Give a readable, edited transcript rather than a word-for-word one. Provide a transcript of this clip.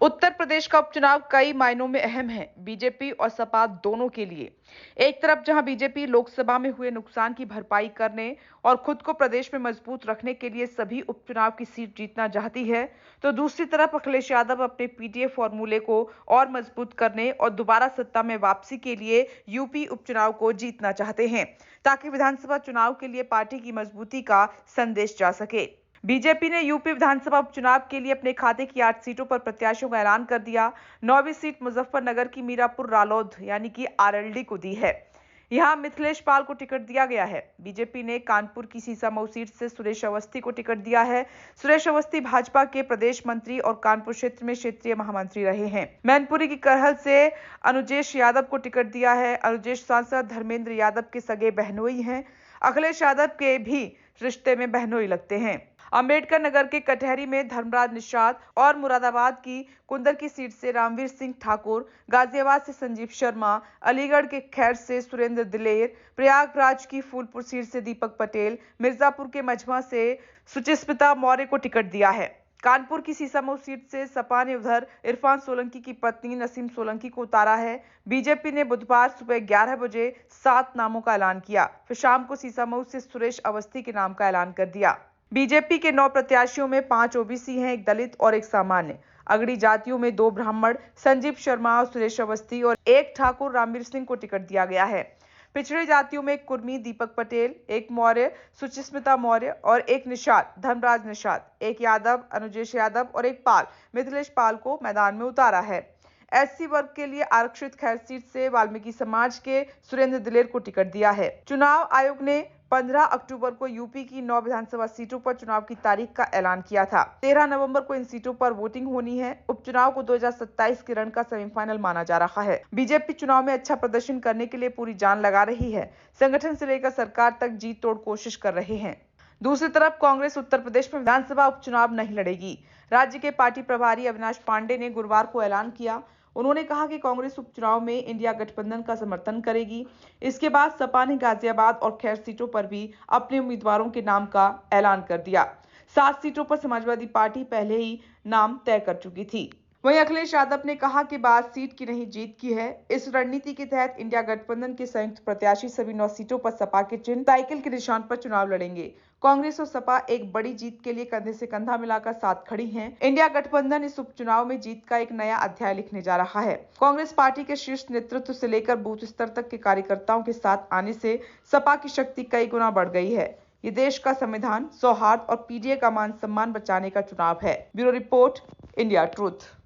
उत्तर प्रदेश का उपचुनाव कई मायनों में अहम है, बीजेपी और सपा दोनों के लिए। एक तरफ जहां बीजेपी लोकसभा में हुए नुकसान की भरपाई करने और खुद को प्रदेश में मजबूत रखने के लिए सभी उपचुनाव की सीट जीतना चाहती है, तो दूसरी तरफ अखिलेश यादव अपने पीटीए फॉर्मूले को और मजबूत करने और दोबारा सत्ता में वापसी के लिए यूपी उपचुनाव को जीतना चाहते हैं, ताकि विधानसभा चुनाव के लिए पार्टी की मजबूती का संदेश जा सके। बीजेपी ने यूपी विधानसभा उपचुनाव के लिए अपने खाते की 8 सीटों पर प्रत्याशियों का ऐलान कर दिया। 9वीं सीट मुजफ्फरनगर की मीरापुर रालोद यानी कि आरएलडी को दी है। यहां मिथिलेश पाल को टिकट दिया गया है। बीजेपी ने कानपुर की सीसामऊ सीट से सुरेश अवस्थी को टिकट दिया है। सुरेश अवस्थी भाजपा के प्रदेश मंत्री और कानपुर क्षेत्र में क्षेत्रीय महामंत्री रहे हैं। मैनपुरी की करहल से अनुजेश यादव को टिकट दिया है। अनुजेश सांसद धर्मेंद्र यादव के सगे बहनोई हैं। अखिलेश यादव के भी रिश्ते में बहनोई लगते हैं। अंबेडकर नगर के कटहरी में धर्मराज निषाद और मुरादाबाद की कुंदर की सीट से रामवीर सिंह ठाकुर, गाजियाबाद से संजीव शर्मा, अलीगढ़ के खैर से सुरेंद्र दिलेर, प्रयागराज की फूलपुर सीट से दीपक पटेल, मिर्जापुर के मझवा से सुचिस्मिता मौर्य को टिकट दिया है। कानपुर की सीसामऊ सीट से सपा ने उधर इरफान सोलंकी की पत्नी नसीम सोलंकी को उतारा है। बीजेपी ने बुधवार सुबह 11 बजे 7 नामों का ऐलान किया, फिर शाम को सीसामऊ से सुरेश अवस्थी के नाम का ऐलान कर दिया। बीजेपी के 9 प्रत्याशियों में 5 ओबीसी हैं, एक दलित और एक सामान्य। अगड़ी जातियों में 2 ब्राह्मण संजीव शर्मा और सुरेश अवस्थी और 1 ठाकुर रामवीर सिंह को टिकट दिया गया है। पिछड़े जातियों में एक कुर्मी दीपक पटेल, एक मौर्य सुचिस्मिता मौर्य और एक निषाद धर्मराज निषाद, एक यादव अनुजेश यादव और एक पाल मिथिलेश पाल को मैदान में उतारा है। एससी वर्ग के लिए आरक्षित खैर सीट से वाल्मीकि समाज के सुरेंद्र दिलेर को टिकट दिया है। चुनाव आयोग ने 15 अक्टूबर को यूपी की 9 विधानसभा सीटों पर चुनाव की तारीख का ऐलान किया था। 13 नवंबर को इन सीटों पर वोटिंग होनी है। उपचुनाव को 2027 के रण का सेमीफाइनल माना जा रहा है। बीजेपी चुनाव में अच्छा प्रदर्शन करने के लिए पूरी जान लगा रही है। संगठन से लेकर सरकार तक जीत तोड़ कोशिश कर रहे हैं। दूसरी तरफ कांग्रेस उत्तर प्रदेश में विधानसभा उपचुनाव नहीं लड़ेगी। राज्य के पार्टी प्रभारी अविनाश पांडे ने गुरुवार को ऐलान किया। उन्होंने कहा कि कांग्रेस उपचुनाव में इंडिया गठबंधन का समर्थन करेगी। इसके बाद सपा ने गाजियाबाद और खैर सीटों पर भी अपने उम्मीदवारों के नाम का ऐलान कर दिया। 7 सीटों पर समाजवादी पार्टी पहले ही नाम तय कर चुकी थी। वहीं अखिलेश यादव ने कहा कि बात सीट की नहीं जीत की है। इस रणनीति के तहत इंडिया गठबंधन के संयुक्त प्रत्याशी सभी 9 सीटों पर सपा के चिन्ह साइकिल के निशान पर चुनाव लड़ेंगे। कांग्रेस और सपा एक बड़ी जीत के लिए कंधे से कंधा मिलाकर साथ खड़ी हैं। इंडिया गठबंधन इस उपचुनाव में जीत का एक नया अध्याय लिखने जा रहा है। कांग्रेस पार्टी के शीर्ष नेतृत्व से लेकर बूथ स्तर तक के कार्यकर्ताओं के साथ आने से सपा की शक्ति कई गुना बढ़ गई है। ये देश का संविधान, सौहार्द और पीडीए का मान सम्मान बचाने का चुनाव है। Bureau report, India truth.